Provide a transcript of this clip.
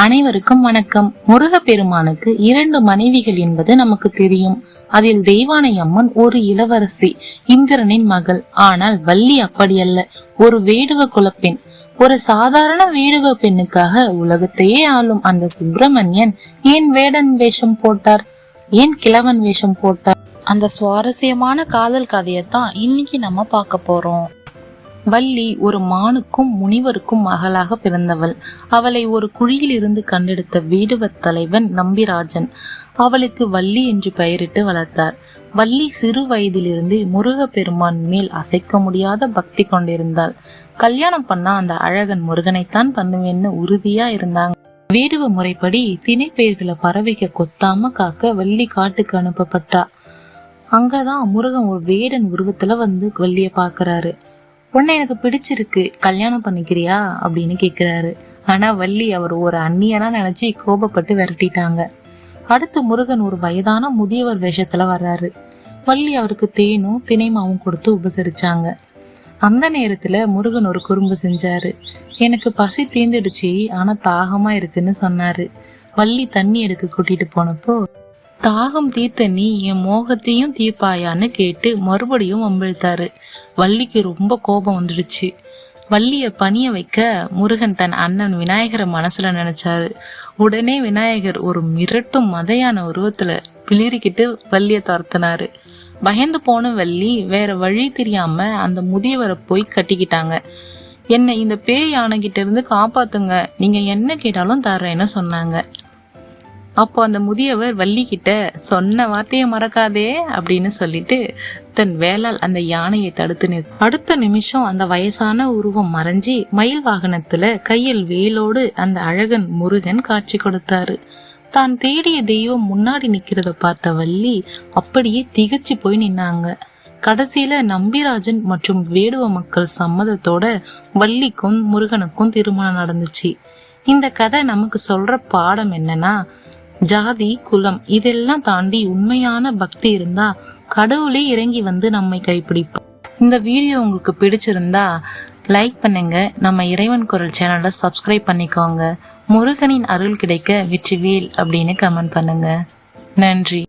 அனைவருக்கும் வணக்கம். முருகப்பெருமானுக்கு 2 மனைவிகள் என்பது நமக்கு தெரியும். அதில் தெய்வானை அம்மன் ஒரு இளவரசி, இந்திரனின் மகள். ஆனால் வள்ளி அப்படியல்ல, ஒரு வேடுவ குலப்பெண். ஒரு சாதாரண வேடுவ பெண்ணுக்காக உலகத்தையே ஆளும் அந்த சுப்பிரமணியன் ஏன் வேடன் வேஷம் போட்டார், ஏன் கிழவன் வேஷம் போட்டார்? அந்த சுவாரஸ்யமான காதல் கதையத்தான் இன்னைக்கு நம்ம பார்க்க போறோம். வள்ளி ஒரு மானுக்கும் முனிவருக்கும் மகளாக பிறந்தவள். அவளை ஒரு குழியில் இருந்து கண்டெடுத்த வேடுவ தலைவன் நம்பிராஜன் அவளுக்கு வள்ளி என்று பெயரிட்டு வளர்த்தார். வள்ளி சிறு வயதிலிருந்து முருகப்பெருமான் மேல் அசைக்க முடியாத பக்தி கொண்டிருந்தாள். கல்யாணம் பண்ணா அந்த அழகன் முருகனைத்தான் பண்ணுவேன்னு உறுதியா இருந்தாங்க. வேடுவ முறைப்படி திணைப்பெயர்களை பறவைக்க கொத்தாம காக்க வள்ளி காட்டுக்கு அனுப்பப்பட்டா. அங்கதான் முருகன் ஒரு வேடன் உருவத்துல வந்து வள்ளிய பாக்குறாரு. உன்னை எனக்கு பிடிச்சிருக்கு, கல்யாணம் பண்ணிக்கிறியா அப்படின்னு கேக்குறாரு. ஆனா வள்ளி அவர் ஒரு அந்நியனா நினைச்சு கோபப்பட்டு விரட்டிட்டாங்க. அடுத்து முருகன் ஒரு வயதான முதியவர் வேஷத்துல வர்றாரு. வள்ளி அவருக்கு தேனும் தினைமாவும் கொடுத்து உபசரிச்சாங்க. அந்த நேரத்துல முருகன் ஒரு குறும்பு செஞ்சாரு. எனக்கு பசி தீர்ந்துடுச்சு, ஆனா தாகமா இருக்குன்னு சொன்னாரு. வள்ளி தண்ணி எடுக்க கூட்டிட்டு போனப்போ, தாகம் தீர்த்த நீ என் மோகத்தையும் தீர்ப்பாயான்னு கேட்டு மறுபடியும் வம்பிழுத்தாரு. வள்ளிக்கு ரொம்ப கோபம் வந்துடுச்சு. வள்ளிய பணிய வைக்க முருகன் தன் அண்ணன் விநாயகரை மனசுல நினைச்சாரு. உடனே விநாயகர் ஒரு மிரட்டும் மதையான உருவத்துல பிளிரிக்கிட்டு வள்ளிய துரத்தினாரு. பயந்து போன வள்ளி வேற வழி தெரியாம அந்த முதியவரை போய் கட்டிக்கிட்டாங்க. என்னை இந்த பேய் யானைகிட்ட இருந்து காப்பாத்துங்க, நீங்க என்ன கேட்டாலும் தர்றேன்னு சொன்னாங்க. அப்போ அந்த முதியவர் வள்ளி கிட்ட சொன்ன வார்த்தையை மறக்காதே அப்படின்னு சொல்லிட்டு தன் வேளால் அந்த யானையை தடுத்து அடுத்த நிமிஷம் அந்த வயசான உருவம் மறைஞ்சி மயில் வாகனத்துல கையில் வேலோடு அந்த அழகன் முருகன் காட்சி கொடுத்தாரு. தான் தேடிய தெய்வம் முன்னாடி நிக்கிறத பார்த்த வள்ளி அப்படியே திகச்சு போய் நின்னாங்க. கடைசியில நம்பிராஜன் மற்றும் வேடுவ மக்கள் சம்மதத்தோட வள்ளிக்கும் முருகனுக்கும் திருமணம் நடந்துச்சு. இந்த கதை நமக்கு சொல்ற பாடம் என்னன்னா, ஜாதி குலம் இதெல்லாம் தாண்டி உண்மையான பக்தி இருந்தா கடவுளே இறங்கி வந்து நம்மை கைப்பிடிப்போம். இந்த வீடியோ உங்களுக்கு பிடிச்சிருந்தா லைக் பண்ணுங்க. நம்ம இறைவன் குரல் சேனலை சப்ஸ்கிரைப் பண்ணிக்கோங்க. முருகனின் அருள் கிடைக்க வெற்றிவேல் அப்படின்னு கமெண்ட் பண்ணுங்க. நன்றி.